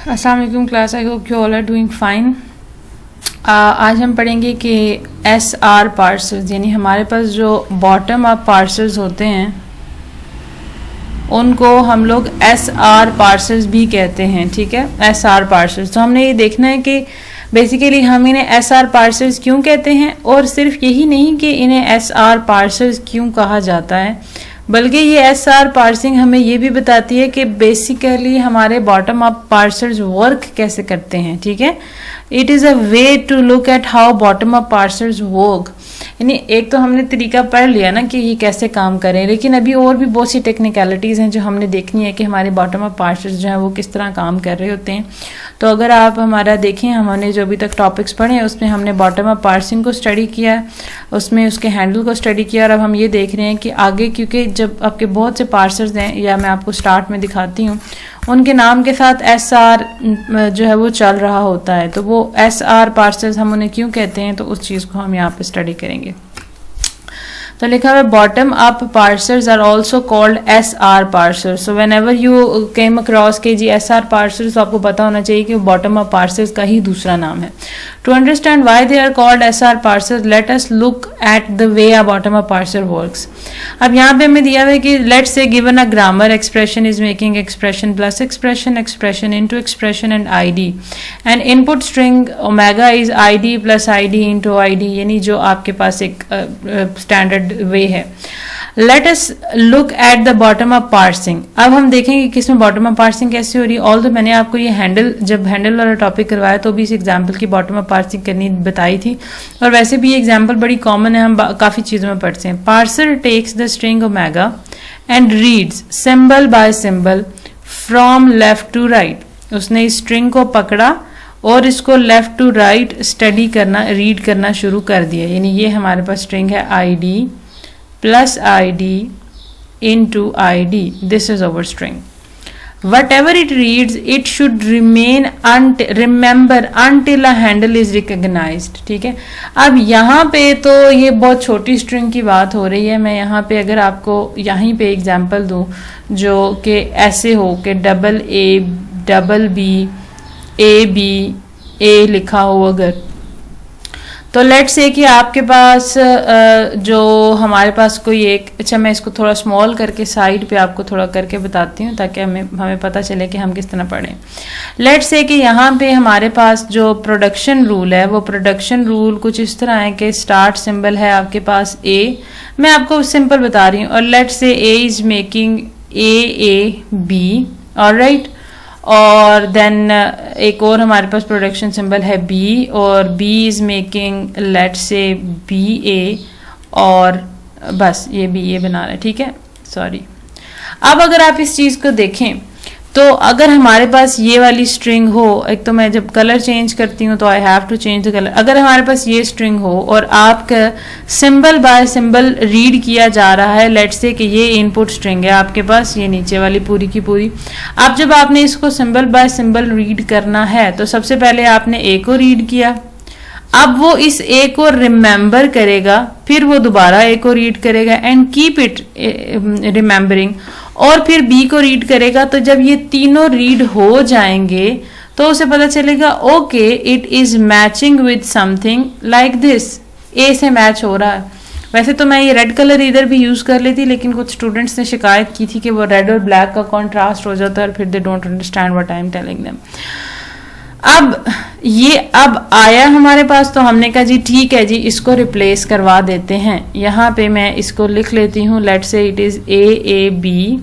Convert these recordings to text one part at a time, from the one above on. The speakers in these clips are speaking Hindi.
अस्सलाम वालेकुम class, I hope you all are doing fine. आज हम पढ़ेंगे कि SR पार्सर्स, यानी हमारे पास जो बॉटम अप पार्सर्स होते हैं उनको हम लोग SR पार्सर्स भी कहते हैं। ठीक है, SR पार्सर्स। तो हमने ये देखना है कि बेसिकली हम इन्हें SR पार्सर्स क्यों कहते हैं, और सिर्फ यही नहीं कि इन्हें SR पार्सर्स क्यों कहा जाता है, बल्कि ये SR पार्सिंग हमें ये भी बताती है कि बेसिकली हमारे बॉटम अप पार्सर्स वर्क कैसे करते हैं। ठीक है, it is a way to look at how bottom up parsers work. यानी एक तो हमने तरीका पढ़ लिया ना कि ये कैसे काम करें, लेकिन अभी और भी बहुत सी टेक्निकलिटीज़ हैं जो हमने देखनी है कि हमारे बॉटम अप पार्सर्स जो हैं वो किस तरह काम कर रहे होते हैं। तो अगर आप हमारा देखें, हमने जो अभी तक टॉपिक्स पढ़े हैं उसमें हमने बॉटम अप पार्सिंग को स्टडी किया है, उसमें उसके हैंडल को स्टडी किया, और अब हम ये देख रहे हैं कि आगे, क्योंकि जब आपके बहुत से पार्सर्स हैं, या मैं आपको स्टार्ट में दिखाती हूँ, उनके नाम के साथ SR जो है वो चल रहा होता है। तो वो SR पार्सर्स हम उन्हें क्यों कहते हैं, तो उस चीज़ को हम यहाँ पे स्टडी करेंगे। तो लिखा हुआ है bottom up parsers are also called SR parsers. So whenever you came across के जी SR पार्सर्स, तो आपको पता होना चाहिए कि बॉटम अप पार्सर्स का ही दूसरा नाम है। To understand why they are called SR parsers, let us look at the way a bottom up parser works. अब यहाँ पे हमें दिया हुआ है कि लेट से given a grammar expression is making expression plus expression, expression into expression and ID, and input string omega is ID plus ID into ID, यानी जो आपके पास एक स्टैंडर्ड वे है। Late us look at the bottom up parsing. अब हम देखेंगे कि इसमें बॉटम अप पार्सिंग कैसे हो रही है। ऑल तो मैंने आपको ये जब हैंडल वाला टॉपिक करवाया तो भी इस एग्जाम्पल की बॉटम अप पार्सिंग करनी बताई थी, और वैसे भी ये एग्जाम्पल बड़ी कॉमन है, हम काफ़ी चीज़ों में पढ़ते हैं। Parser takes the string omega and reads symbol by symbol from left to right. उसने इस स्ट्रिंग को पकड़ा और इसको लेफ्ट टू राइट स्टडी करना, रीड करना शुरू कर दिया। यानी ये हमारे पास स्ट्रिंग है ID plus ID into ID. This is our string. Whatever it reads, it should remain remember until a handle is recognized. ठीक है, अब यहाँ पे तो ये बहुत छोटी स्ट्रिंग की बात हो रही है। मैं यहाँ पे अगर आपको यहीं पे एग्जांपल दूँ जो कि ऐसे हो कि AA AB A लिखा हो अगर, तो लेट्स से कि आपके पास जो हमारे पास कोई एक, अच्छा मैं इसको थोड़ा स्मॉल करके साइड पे आपको थोड़ा करके बताती हूँ ताकि हमें पता चले कि हम किस तरह पढ़ें। लेट्स से कि यहाँ पे हमारे पास जो प्रोडक्शन रूल है, वो प्रोडक्शन रूल कुछ इस तरह है कि स्टार्ट सिंबल है आपके पास A, मैं आपको सिंपल बता रही हूँ, और let's say A is making AAB, alright, और देन एक और हमारे पास प्रोडक्शन सिंबल है B, और B इज मेकिंग लेट से BA, और बस ये BA बना रहा है। ठीक है, सॉरी। अब अगर आप इस चीज़ को देखें तो अगर हमारे पास ये वाली स्ट्रिंग हो, एक तो मैं जब कलर चेंज करती हूँ तो I have to change the colour. अगर हमारे पास ये स्ट्रिंग हो और आपका सिंबल बाय सिंबल रीड किया जा रहा है, लेट्स से कि ये इनपुट स्ट्रिंग है आपके पास, ये नीचे वाली पूरी की पूरी। अब जब आपने इसको सिंबल बाय सिंबल रीड करना है तो सबसे पहले आपने A को रीड किया, अब वो इस A को रिमेंबर करेगा, फिर वो दोबारा A को रीड करेगा एंड कीप इट रिमेंबरिंग, और फिर B को रीड करेगा। तो जब ये तीनों रीड हो जाएंगे तो उसे पता चलेगा okay it is matching with something like this, A से मैच हो रहा है। वैसे तो मैं ये रेड कलर इधर भी यूज कर लेती, लेकिन कुछ स्टूडेंट्स ने शिकायत की थी कि वो रेड और ब्लैक का कॉन्ट्रास्ट हो जाता है और फिर they don't understand what I am telling them. अब आया हमारे पास, तो हमने कहा जी ठीक है जी, इसको रिप्लेस करवा देते हैं। यहाँ पे मैं इसको लिख लेती हूँ, let's say it is AAB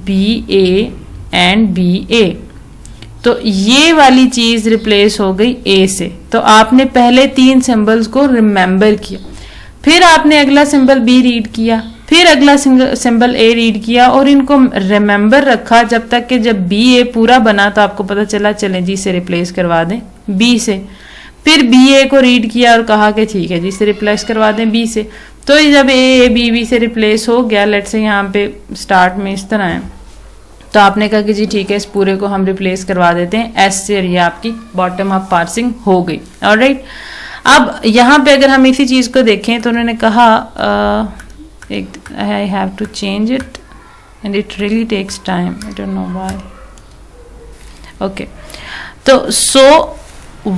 BA and BA। तो ये वाली चीज रिप्लेस हो गई A से। तो आपने पहले तीन सिंबल्स को रिमेंबर किया, फिर आपने अगला सिंबल B रीड किया, फिर अगला सिंबल A रीड किया, और इनको रिमेंबर रखा जब तक कि जब BA पूरा बना तो आपको पता चला चलें जी इसे रिप्लेस करवा दें B से। फिर BA को रीड किया और कहा कि ठीक है जी इसे रिप्लेस करवा दें B से। तो जब A B से रिप्लेस हो गया, लेट्स से यहाँ पे स्टार्ट में इस तरह है, तो आपने कहा कि जी ठीक है इस पूरे को हम रिप्लेस करवा देते हैं S से, और ये आपकी बॉटम अप पार्सिंग हो गई। ऑलराइट, अब यहाँ पे अगर हम इसी चीज़ को देखें तो उन्होंने कहा I have to change it and it really takes time, I don't know why. Okay, तो सो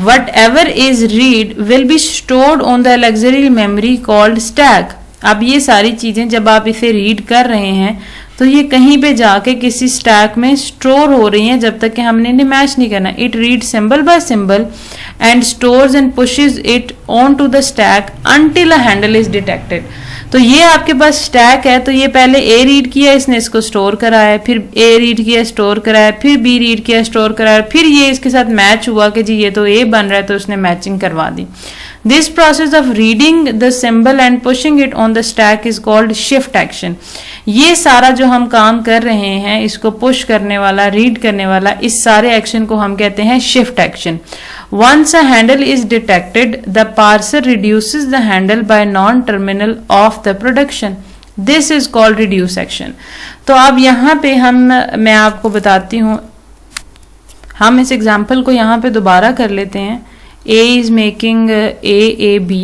whatever is read will be stored on the auxiliary memory called stack. अब ये सारी चीजें जब आप इसे रीड कर रहे हैं तो ये कहीं पे जाके किसी स्टैक में स्टोर हो रही हैं जब तक कि हमने इन्हें मैच नहीं करना. It read symbol by symbol and stores and pushes it on to the stack until a handle is detected. तो ये आपके पास स्टैक है, तो ये पहले ए रीड किया, इसने इसको स्टोर कराया, फिर ए रीड किया स्टोर कराया, फिर बी रीड किया स्टोर कराया, फिर ये इसके साथ मैच हुआ कि जी ये तो ए बन रहा है, तो उसने मैचिंग करवा दी. This process of reading the symbol and pushing it on the stack is called shift action. ये सारा जो हम काम कर रहे हैं, इसको पुश करने वाला, रीड करने वाला, इस सारे एक्शन को हम कहते हैं shift action. Once a handle is detected, the parser reduces the handle by non-terminal of the production. This is called reduce action. तो अब यहाँ पे मैं आपको बताती हूँ, हम इस एग्जाम्पल को यहाँ पे दोबारा कर लेते हैं. A is making A B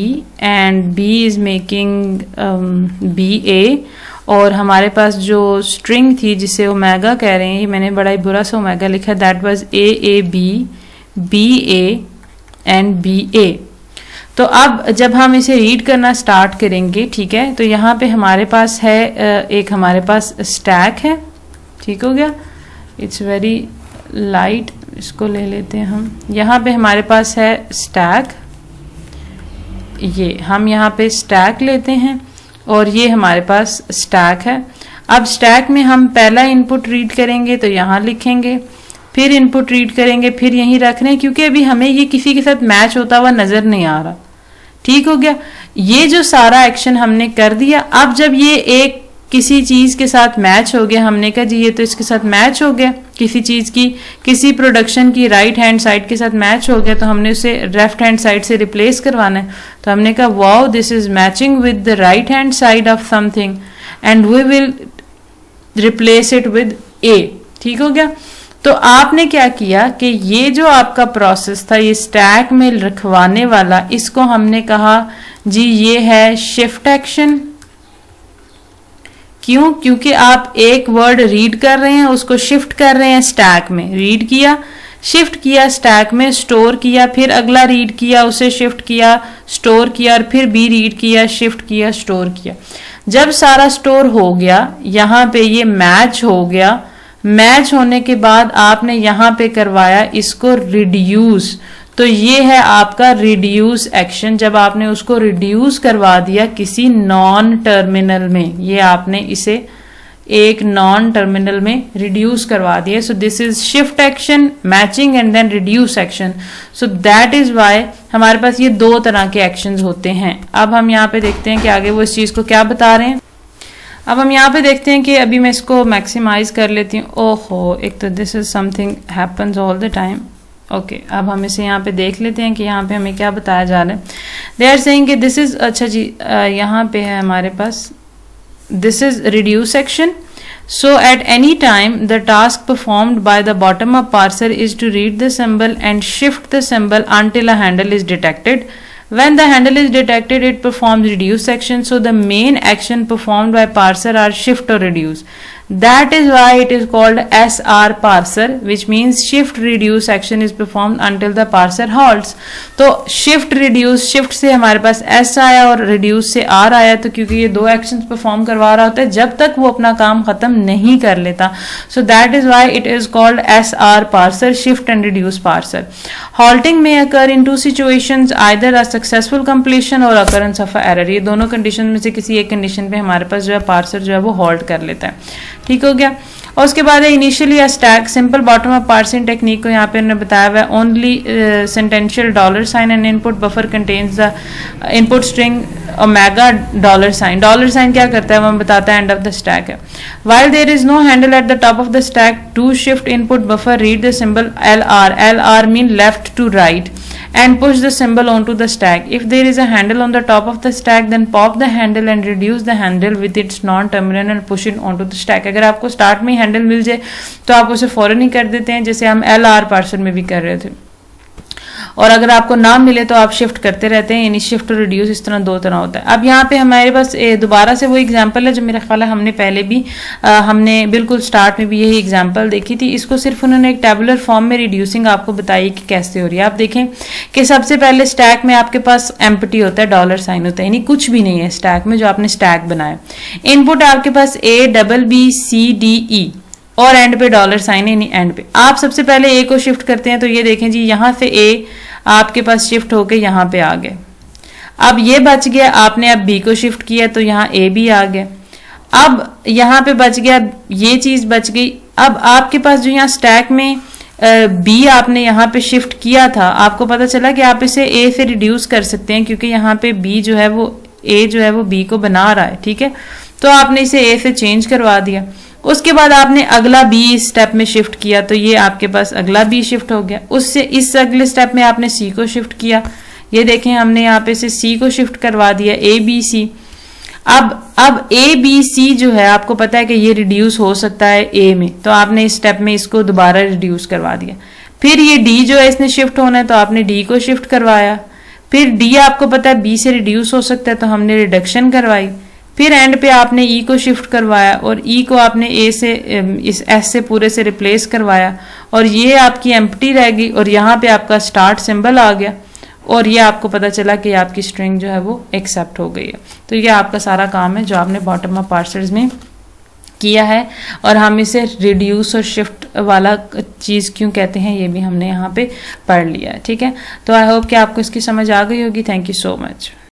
and B is making B A, और हमारे पास जो स्ट्रिंग थी जिसे ओमेगा कह रहे हैं, मैंने बड़ा ही बुरा सा ओमेगा लिखा, that was A B B A and B A. तो अब जब हम इसे रीड करना स्टार्ट करेंगे, ठीक है, तो यहाँ पे हमारे पास है एक हमारे पास स्टैक है. ठीक हो गया, इट्स वेरी लाइट, इसको ले लेते हैं हम. यहाँ पे हमारे पास है स्टैक, ये हम यहाँ पे स्टैक लेते हैं और ये हमारे पास स्टैक है. अब स्टैक में हम पहला इनपुट रीड करेंगे तो यहाँ लिखेंगे, फिर इनपुट रीड करेंगे, फिर यहीं रख रहे हैं क्योंकि अभी हमें ये किसी के साथ मैच होता हुआ नजर नहीं आ रहा. ठीक हो गया, ये जो सारा एक्शन हमने कर दिया. अब जब ये एक किसी चीज के साथ मैच हो गया, हमने कहा जी ये तो इसके साथ मैच हो गया, किसी चीज की, किसी प्रोडक्शन की राइट हैंड साइड के साथ मैच हो गया, तो हमने उसे लेफ्ट हैंड साइड से रिप्लेस करवाना है. तो हमने कहा wow this is matching with the right hand side of something and we will replace it with A. ठीक हो गया, तो आपने क्या किया कि ये जो आपका प्रोसेस था, ये स्टैक में रखवाने वाला, इसको हमने कहा जी ये है शिफ्ट एक्शन. क्यों? क्योंकि आप एक वर्ड रीड कर रहे हैं, उसको शिफ्ट कर रहे हैं स्टैक में. रीड किया, शिफ्ट किया, स्टैक में स्टोर किया, फिर अगला रीड किया, उसे शिफ्ट किया, स्टोर किया, और फिर बी रीड किया, शिफ्ट किया, स्टोर किया. जब सारा स्टोर हो गया, यहाँ पे ये मैच हो गया. मैच होने के बाद आपने यहाँ पे करवाया इसको रिड्यूस. तो ये है आपका रिड्यूस एक्शन. जब आपने उसको रिड्यूस करवा दिया किसी नॉन टर्मिनल में, ये आपने इसे एक नॉन टर्मिनल में रिड्यूस करवा दिया. So this is shift action, matching and then reduce action. So that is why हमारे पास ये दो तरह के एक्शंस होते हैं. अब हम यहाँ पे देखते हैं कि आगे वो इस चीज को क्या बता रहे हैं. अब हम यहाँ पे देखते हैं कि अभी मैं इसको मैक्सिमाइज कर लेती हूँ. ओहो, एक तो this is something happens all the time. Okay, अब हम इसे यहाँ पे देख लेते हैं कि यहाँ पे हमें क्या बताया जा रहा है. दे आर सेइंग कि दिस इज, अच्छा जी यहाँ पे है हमारे पास, this is reduce action. So at any time the task performed by the bottom up parser is to read the symbol and shift the symbol until a handle is detected. When the handle is detected, it performs reduce action. So the main action performed by parser are shift or reduce. That is why it is called SR parser, which means shift reduce action is performed until the parser halts. तो shift reduce, shift से हमारे पास S आया और reduce से R आया, तो क्योंकि ये दो actions perform करवा रहा होता है जब तक वो अपना काम खत्म नहीं कर लेता. So that is why it is called SR parser, shift and reduce parser. Halting may occur in two situations, either a successful completion or occurrence of a error. ये दोनों condition में से किसी एक condition पे हमारे पास जो है parser जो है वो halt कर लेता है. ठीक हो गया. और उसके बाद है initially a stack simple bottom up parsing technique को यहाँ पे उन्होंने बताया हुआ है. Only sentential dollar sign and input buffer contains the input string omega dollar sign. Dollar sign क्या करता है वो हम बताता है एंड ऑफ द स्टैक है. While there is no handle at the top of the stack to shift input buffer read the symbol LR. LR mean left to right and push the symbol onto the stack. If there is a handle on the top of the stack, then pop the handle and reduce the handle with its non-terminal and push it onto the stack. अगर आपको स्टार्ट में हैंडल मिल जाए तो आप उसे फौरन ही कर देते हैं, जैसे हम LR पार्सर में भी कर रहे थे. और अगर आपको ना मिले तो आप शिफ्ट करते रहते हैं, यानी शिफ्ट और रिड्यूस इस तरह दो तरह होता है। अब यहाँ पे हमारे पास दोबारा से वो एग्जाम्पल है जो मेरा ख्याल है हमने पहले भी हमने बिल्कुल स्टार्ट में भी यही एग्जाम्पल देखी थी। इसको सिर्फ उन्होंने एक टेबुलर फॉर्म में रिड्यूसिंग आपको बताई कि कैसे हो रही है। आप देखें कि सबसे पहले स्टैक में आपके पास एम्प्टी होता है, डॉलर साइन होता है, यानी कुछ भी नहीं है स्टैक में जो आपने स्टैक बनाया। इनपुट आपके पास A, BB, C, D, E और एंड पे डॉलर साइन है, यानी एंड पे आप सबसे पहले ए को शिफ्ट करते हैं। तो ये देखें जी, यहाँ से ए आपके पास शिफ्ट होके यहाँ पे आ गए। अब ये बच गया, आपने अब बी को शिफ्ट किया तो यहाँ ए भी आ गया। अब यहाँ पे बच गया, ये चीज बच गई। अब आपके पास जो यहाँ स्टैक में बी आपने यहाँ पे शिफ्ट किया था, आपको पता चला कि आप इसे ए से रिड्यूस कर सकते हैं क्योंकि यहाँ पे बी जो है वो ए जो है वो बी को बना रहा है, ठीक है। तो आपने इसे ए से चेंज करवा दिया। उसके बाद आपने अगला बी स्टेप में शिफ्ट किया तो ये आपके पास अगला बी शिफ्ट हो गया। उससे इस अगले स्टेप में आपने सी को शिफ्ट किया। ये देखें हमने यहाँ पे से सी को शिफ्ट करवा दिया, ए बी सी। अब ए बी सी जो है आपको पता है कि ये रिड्यूस हो सकता है ए में, तो आपने इस स्टेप में इसको दोबारा रिड्यूस करवा दिया। फिर ये डी जो है इसने शिफ्ट होना है तो आपने डी को शिफ्ट करवाया। फिर डी आपको पता है बी से रिड्यूस हो सकता है तो हमने रिडक्शन करवाई। फिर एंड पे आपने ई को शिफ्ट करवाया और ई को आपने ए से इस एस से पूरे से रिप्लेस करवाया और ये आपकी एम्प्टी रह गई और यहाँ पे आपका स्टार्ट सिंबल आ गया और ये आपको पता चला कि आपकी स्ट्रिंग जो है वो एक्सेप्ट हो गई है। तो ये आपका सारा काम है जो आपने बॉटम अप पार्सर्स में किया है और हम इसे रिड्यूस और शिफ्ट वाला चीज़ क्यों कहते हैं ये भी हमने यहाँ पे पढ़ लिया है, ठीक है। तो आई होप कि आपको इसकी समझ आ गई होगी। Thank you so much.